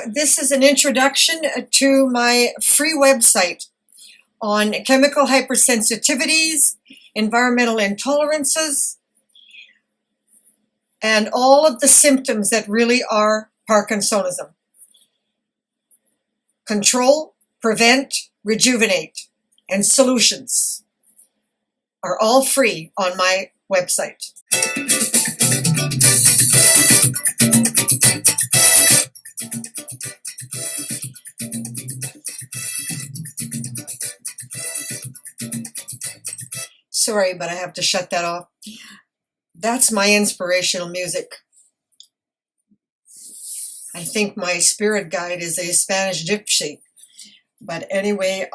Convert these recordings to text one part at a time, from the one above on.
This is an introduction to my free website on chemical hypersensitivities, environmental intolerances, and all of the symptoms that really are Parkinsonism. Control, prevent, rejuvenate, and solutions are all free on my website. Sorry, but I have to shut that off. That's my inspirational music. I think my spirit guide is a Spanish gypsy. But anyway,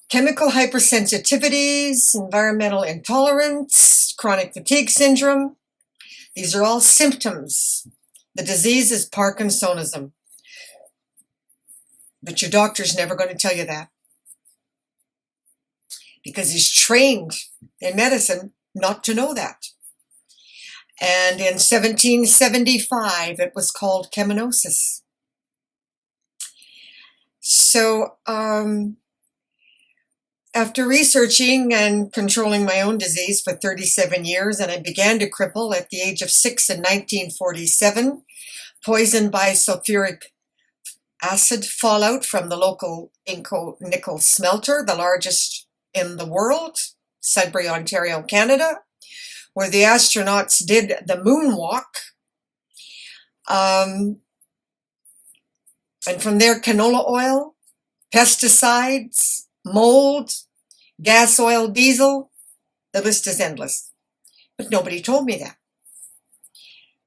chemical hypersensitivities, environmental intolerance, chronic fatigue syndrome, these are all symptoms. The disease is Parkinsonism. But your doctor's never going to tell you that, because he's trained in medicine not to know that. And in 1775, it was called cheminosis. So after researching and controlling my own disease for 37 years, and I began to cripple at the age of 6 in 1947, poisoned by sulfuric acid fallout from the local Inco nickel smelter, the largest in the world, Sudbury, Ontario, Canada, where the astronauts did the moonwalk. And from there, canola oil, pesticides, mold, gas, oil, diesel, the list is endless. But nobody told me that.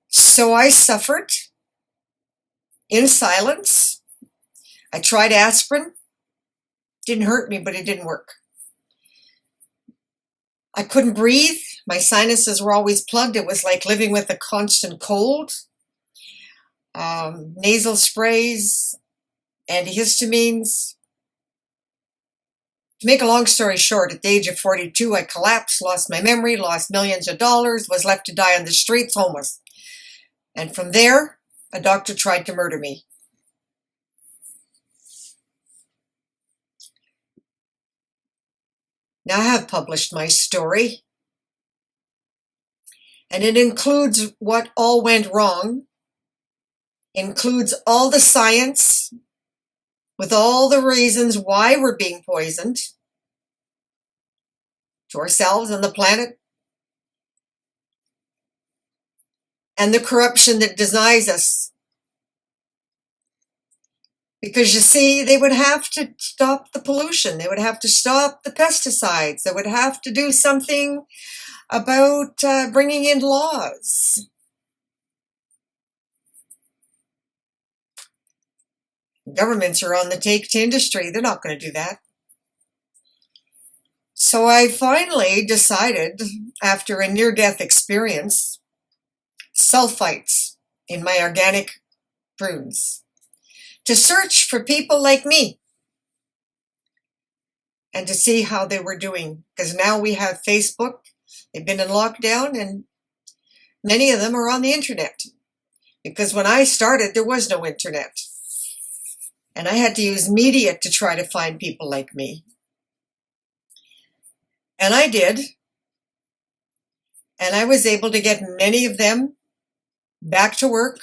So I suffered in silence. I tried aspirin. Didn't hurt me, but it didn't work. I couldn't breathe. My sinuses were always plugged. It was like living with a constant cold. Nasal sprays, antihistamines. To make a long story short, at the age of 42, I collapsed, lost my memory, lost millions of dollars, was left to die on the streets, homeless. And from there, a doctor tried to murder me. Now I have published my story, and it includes what all went wrong, includes all the science, with all the reasons why we're being poisoned to ourselves and the planet, and the corruption that denies us. Because you see, they would have to stop the pollution. They would have to stop the pesticides. They would have to do something about bringing in laws. Governments are on the take to industry. They're not going to do that. So I finally decided, after a near-death experience, sulfites in my organic prunes, to search for people like me and to see how they were doing. Because now we have Facebook. They've been in lockdown, and many of them are on the internet. Because when I started, there was no internet. And I had to use media to try to find people like me. And I did. And I was able to get many of them back to work.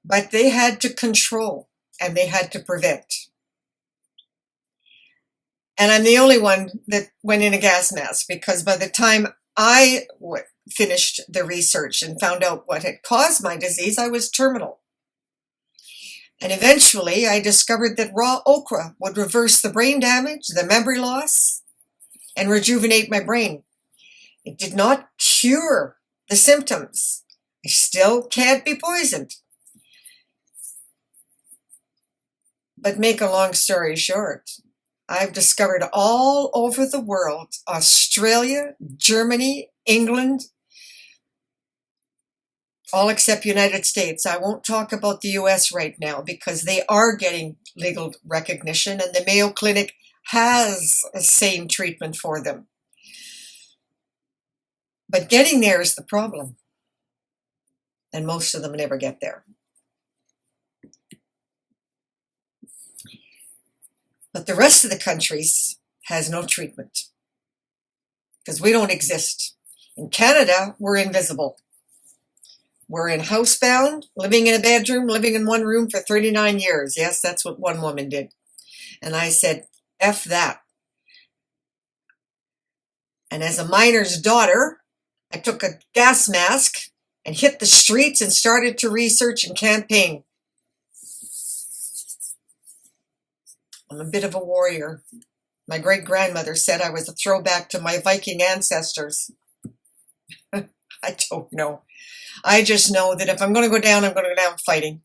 But they had to control, and they had to prevent. And I'm the only one that went in a gas mask, because by the time I finished the research and found out what had caused my disease, I was terminal. And eventually I discovered that raw okra would reverse the brain damage, the memory loss, and rejuvenate my brain. It did not cure the symptoms. I still can't be poisoned. But make a long story short, I've discovered all over the world, Australia, Germany, England, all except United States. I won't talk about the US right now, because they are getting legal recognition, and the Mayo Clinic has a sane treatment for them. But getting there is the problem. and most of them never get there. But the rest of the countries has no treatment because we don't exist. In Canada, we're invisible. We're in housebound, living in a bedroom, living in one room for 39 years. Yes, that's what one woman did. And I said, F that. And as a miner's daughter, I took a gas mask and hit the streets and started to research and campaign. I'm a bit of a warrior. My great-grandmother said I was a throwback to my Viking ancestors. I don't know. I just know that if I'm going to go down, I'm going to go down fighting.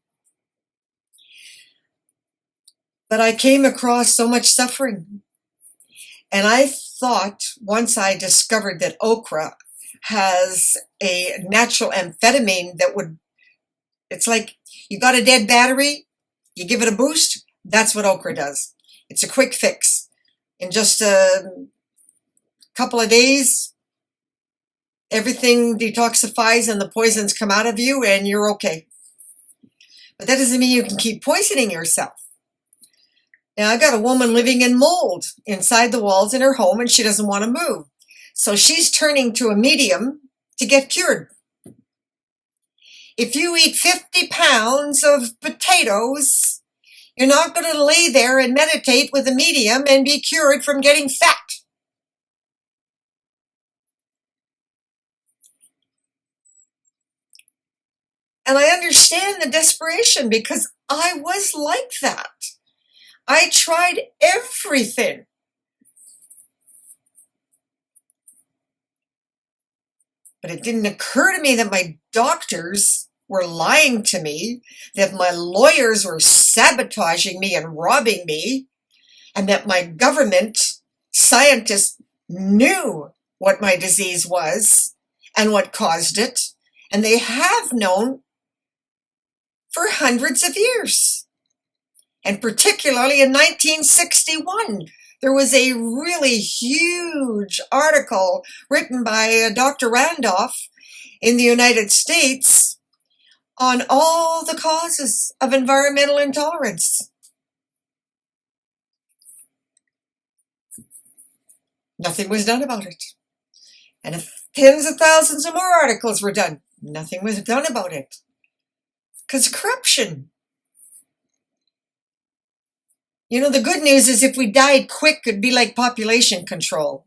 But I came across so much suffering. And I thought once I discovered that okra has a natural amphetamine that it's like you got a dead battery, you give it a boost, that's what okra does. It's a quick fix. In just a couple of days, everything detoxifies and the poisons come out of you and you're okay. But that doesn't mean you can keep poisoning yourself. Now, I got a woman living in mold inside the walls in her home and she doesn't want to move. So she's turning to a medium to get cured. If you eat 50 pounds of potatoes, you're not going to lay there and meditate with a medium and be cured from getting fat. And I understand the desperation because I was like that. I tried everything. But it didn't occur to me that my doctors were lying to me, that my lawyers were sabotaging me and robbing me, and that my government scientists knew what my disease was and what caused it, and they have known for hundreds of years. And particularly in 1961, there was a really huge article written by Dr. Randolph in the United States on all the causes of environmental intolerance. Nothing was done about it. And if tens of thousands of more articles were done, nothing was done about it. Because corruption. You know, the good news is if we died quick, it'd be like population control.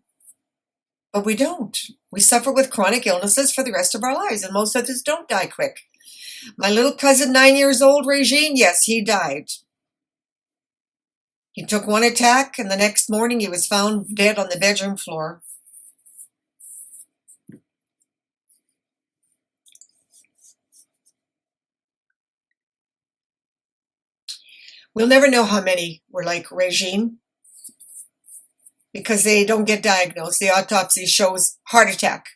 But we don't. We suffer with chronic illnesses for the rest of our lives, and most of us don't die quick. My little cousin, 9 years old, Regine, yes, he died. He took one attack, and the next morning he was found dead on the bedroom floor. We'll never know how many were like Regine because they don't get diagnosed. The autopsy shows heart attack.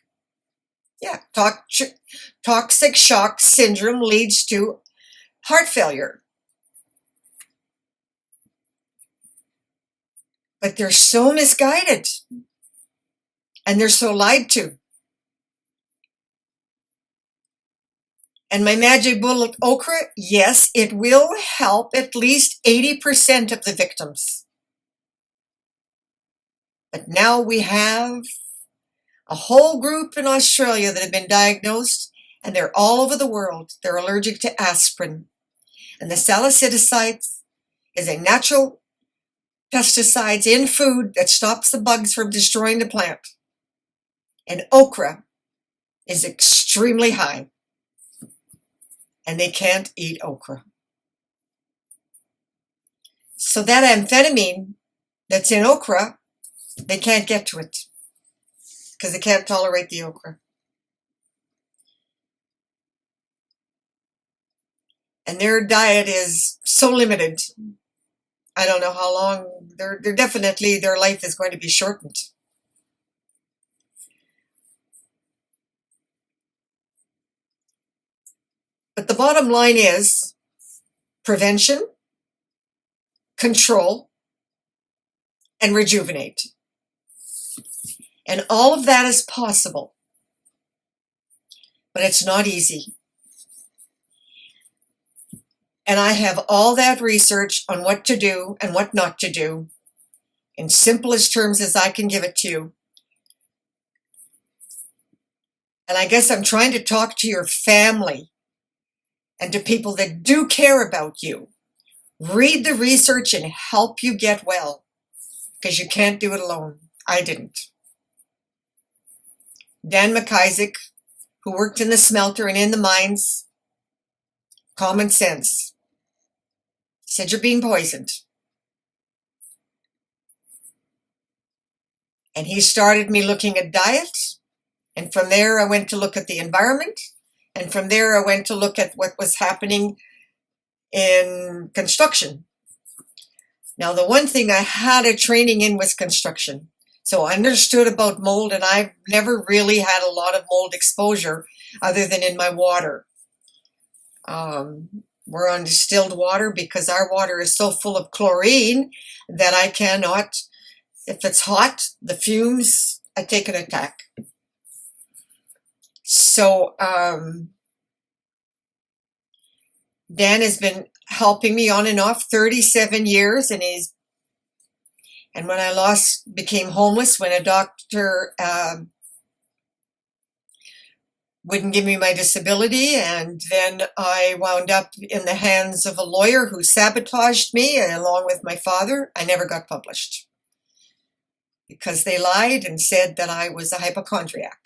Yeah, toxic shock syndrome leads to heart failure. But they're so misguided and they're so lied to. And my magic bullet okra, yes, it will help at least 80% of the victims. But now we have a whole group in Australia that have been diagnosed, and they're all over the world. They're allergic to aspirin. And the salicylicide is a natural pesticide in food that stops the bugs from destroying the plant. And okra is extremely high. And they can't eat okra. So that amphetamine that's in okra, they can't get to it because they can't tolerate the okra. And their diet is so limited. I don't know how long. They're definitely, their life is going to be shortened. But the bottom line is prevention, control, and rejuvenate. And all of that is possible. But it's not easy. And I have all that research on what to do and what not to do in simplest terms as I can give it to you. And I guess I'm trying to talk to your family and to people that do care about you. Read the research and help you get well, because you can't do it alone. I didn't. Dan McIsaac, who worked in the smelter and in the mines, common sense, said you're being poisoned. And he started me looking at diet. And from there, I went to look at the environment. And from there, I went to look at what was happening in construction. Now, the one thing I had a training in was construction. So I understood about mold, and I've never really had a lot of mold exposure other than in my water. We're on distilled water because our water is so full of chlorine that I cannot, if it's hot, the fumes, I take an attack. So Dan has been helping me on and off 37 years, and when I became homeless, when a doctor wouldn't give me my disability, and then I wound up in the hands of a lawyer who sabotaged me along with my father. I never got published because they lied and said that I was a hypochondriac.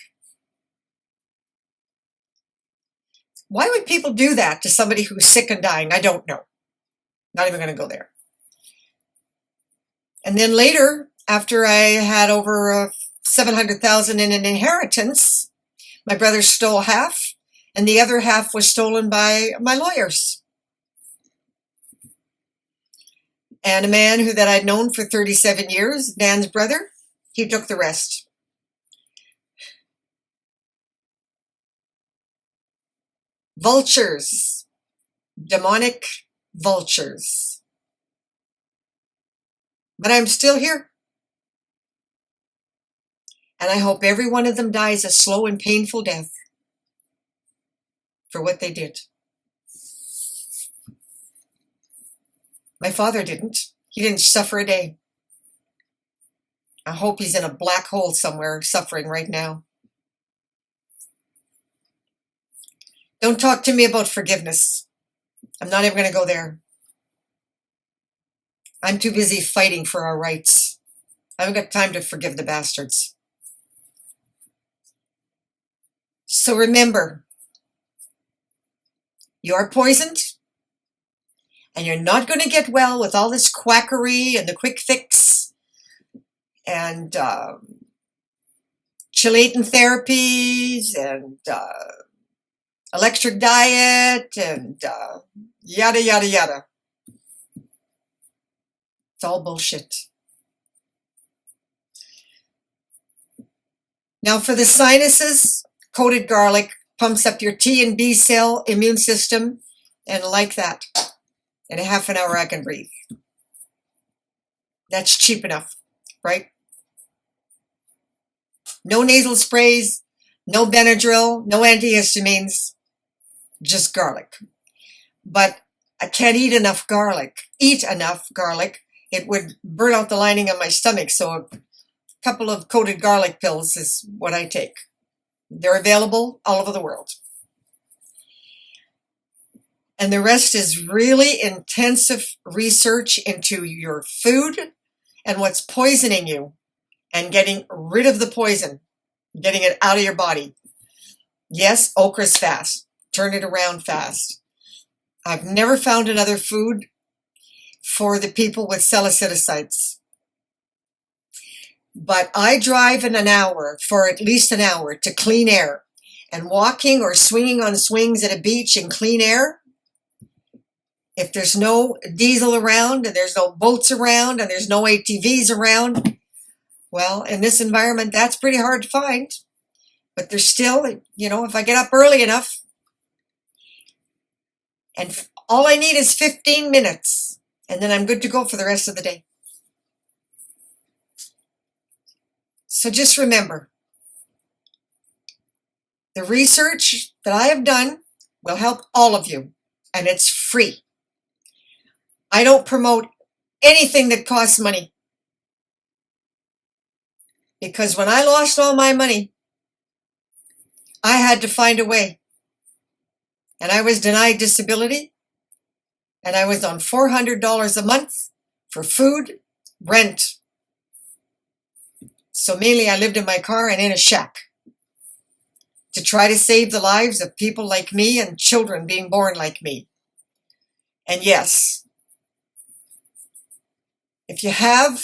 Why would people do that to somebody who's sick and dying? I don't know. Not even going to go there. And then later, after I had over $700,000 in an inheritance, my brother stole half, and the other half was stolen by my lawyers. And a man that I'd known for 37 years, Dan's brother, he took the rest. Vultures, demonic vultures. But I'm still here. And I hope every one of them dies a slow and painful death for what they did. My father didn't. He didn't suffer a day. I hope he's in a black hole somewhere suffering right now. Don't talk to me about forgiveness. I'm not even going to go there. I'm too busy fighting for our rights. I haven't got time to forgive the bastards. So remember, you're poisoned, and you're not going to get well with all this quackery and the quick fix and chelating therapies and electric diet and yada, yada, yada. It's all bullshit. Now for the sinuses, coated garlic pumps up your T and B cell immune system, and like that, in a half an hour I can breathe. That's cheap enough, right? No nasal sprays, no Benadryl, no antihistamines, just garlic. But I can't eat enough garlic. It would burn out the lining of my stomach, so a couple of coated garlic pills is what I take. They're available all over the world. And the rest is really intensive research into your food and what's poisoning you and getting rid of the poison, getting it out of your body. Yes, okra's fast. Turn it around fast. I've never found another food for the people with salicytocytes. But I drive in an hour, for at least an hour, to clean air. And walking or swinging on swings at a beach in clean air, if there's no diesel around and there's no boats around and there's no ATVs around, well, in this environment, that's pretty hard to find. But there's still, if I get up early enough, and all I need is 15 minutes, and then I'm good to go for the rest of the day. So just remember, the research that I have done will help all of you, and it's free. I don't promote anything that costs money. Because when I lost all my money, I had to find a way. And I was denied disability. And I was on $400 a month for food, rent. So mainly I lived in my car and in a shack to try to save the lives of people like me and children being born like me. And yes, if you have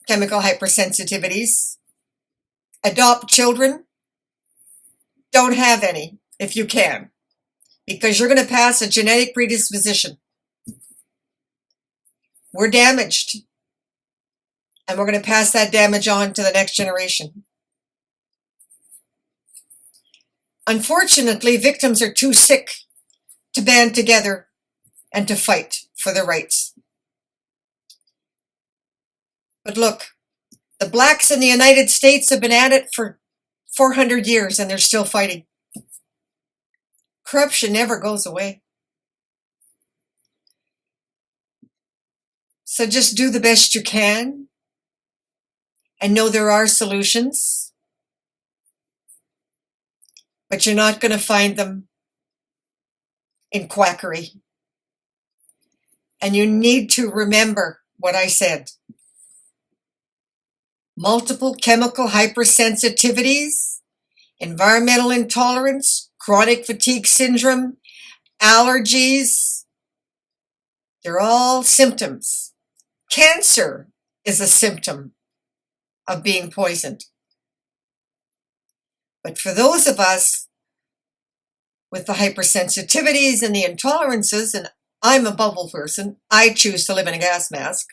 chemical hypersensitivities, adopt children. Don't have any if you can, because you're going to pass a genetic predisposition. We're damaged, and we're going to pass that damage on to the next generation. Unfortunately, victims are too sick to band together and to fight for their rights. But look, the blacks in the United States have been at it for 400 years and they're still fighting. Corruption never goes away. So just do the best you can and know there are solutions, but you're not going to find them in quackery. And you need to remember what I said. Multiple chemical hypersensitivities, environmental intolerance, chronic fatigue syndrome, allergies, they're all symptoms. Cancer is a symptom of being poisoned. But for those of us with the hypersensitivities and the intolerances, and I'm a bubble person, I choose to live in a gas mask.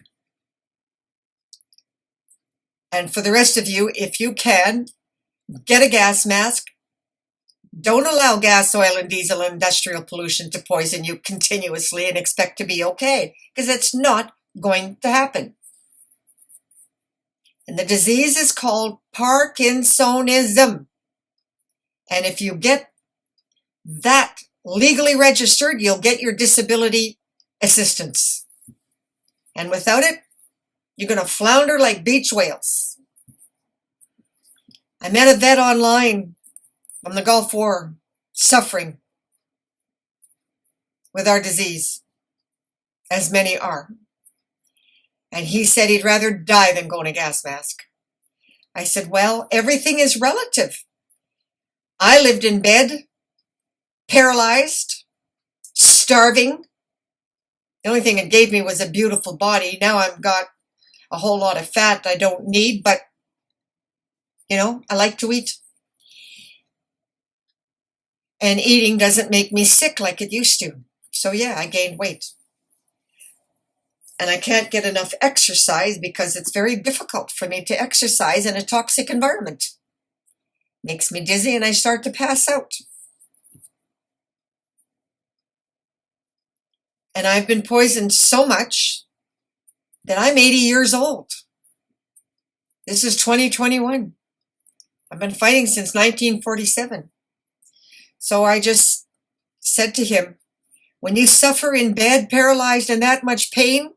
And for the rest of you, if you can, get a gas mask. Don't allow gas, oil, and diesel industrial pollution to poison you continuously and expect to be okay, because it's not going to happen. And the disease is called Parkinsonism. And if you get that legally registered, you'll get your disability assistance. And without it, you're going to flounder like beach whales. I met a vet online from the Gulf War suffering with our disease, as many are. And he said he'd rather die than go in a gas mask. I said, well, everything is relative. I lived in bed, paralyzed, starving. The only thing it gave me was a beautiful body. Now I've got a whole lot of fat I don't need, but, I like to eat. And eating doesn't make me sick like it used to. So yeah, I gained weight. And I can't get enough exercise because it's very difficult for me to exercise in a toxic environment. Makes me dizzy and I start to pass out. And I've been poisoned so much that I'm 80 years old. This is 2021. I've been fighting since 1947. So I just said to him, when you suffer in bed, paralyzed, and that much pain,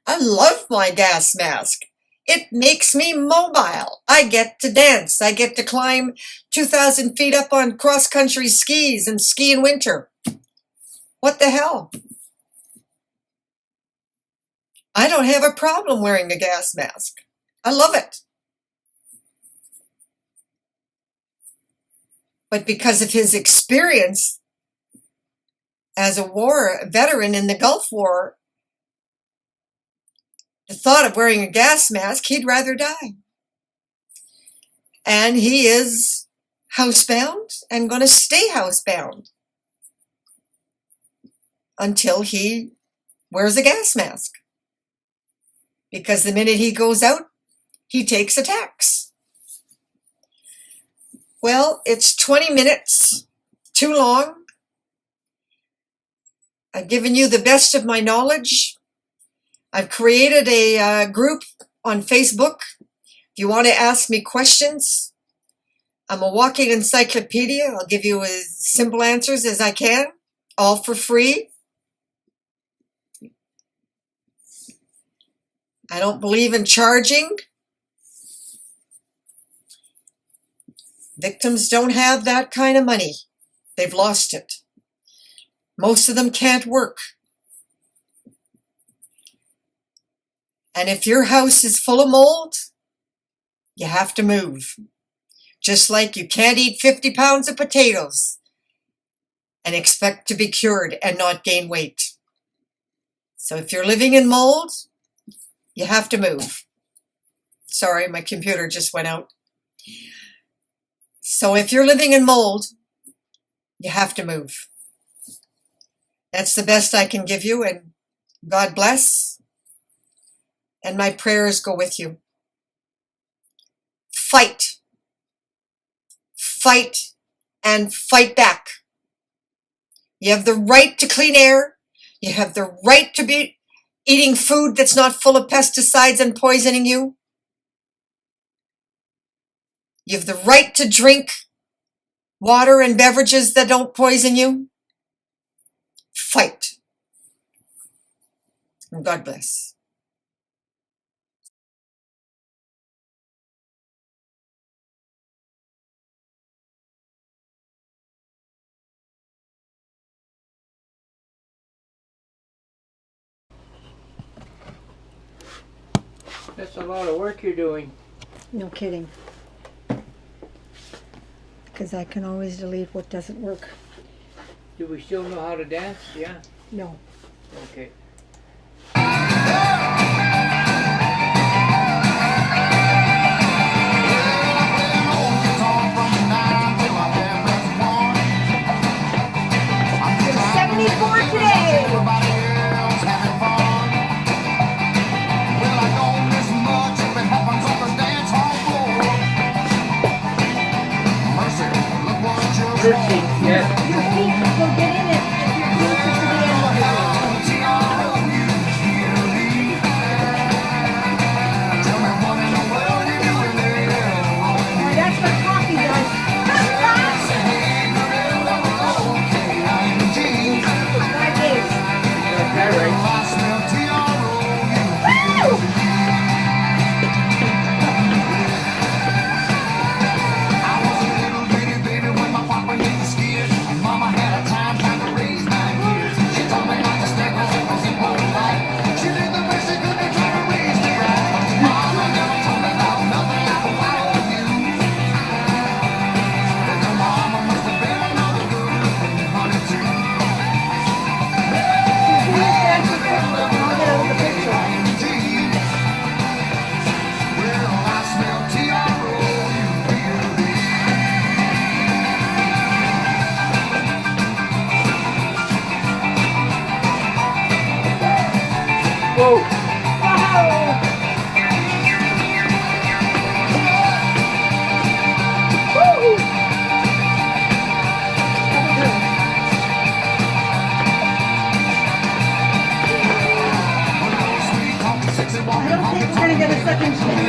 I love my gas mask. It makes me mobile. I get to dance. I get to climb 2,000 feet up on cross-country skis and ski in winter. What the hell? I don't have a problem wearing a gas mask. I love it. But because of his experience as a war veteran in the Gulf War, the thought of wearing a gas mask, he'd rather die. And he is housebound and going to stay housebound until he wears a gas mask. Because the minute he goes out, he takes a tax. Well, it's 20 minutes, too long. I've given you the best of my knowledge. I've created a group on Facebook. If you want to ask me questions, I'm a walking encyclopedia. I'll give you as simple answers as I can, all for free. I don't believe in charging. Victims don't have that kind of money. They've lost it. Most of them can't work. And if your house is full of mold, you have to move. Just like you can't eat 50 pounds of potatoes and expect to be cured and not gain weight. So if you're living in mold, you have to move. Sorry, my computer just went out. So if you're living in mold, you have to move. That's the best I can give you, and God bless. And my prayers go with you. Fight. Fight and fight back. You have the right to clean air. You have the right to be eating food that's not full of pesticides and poisoning you. You have the right to drink water and beverages that don't poison you. Fight. And God bless. That's a lot of work you're doing. No kidding. Because I can always delete what doesn't work. Do we still know how to dance? Yeah? No. Okay. You're 74 today! Yes. Your feet will get in it if you're closer to the end of it. That's what coffee does. 5 days. Got that right. Woo! Whoa! I don't think we're going to get a second chance.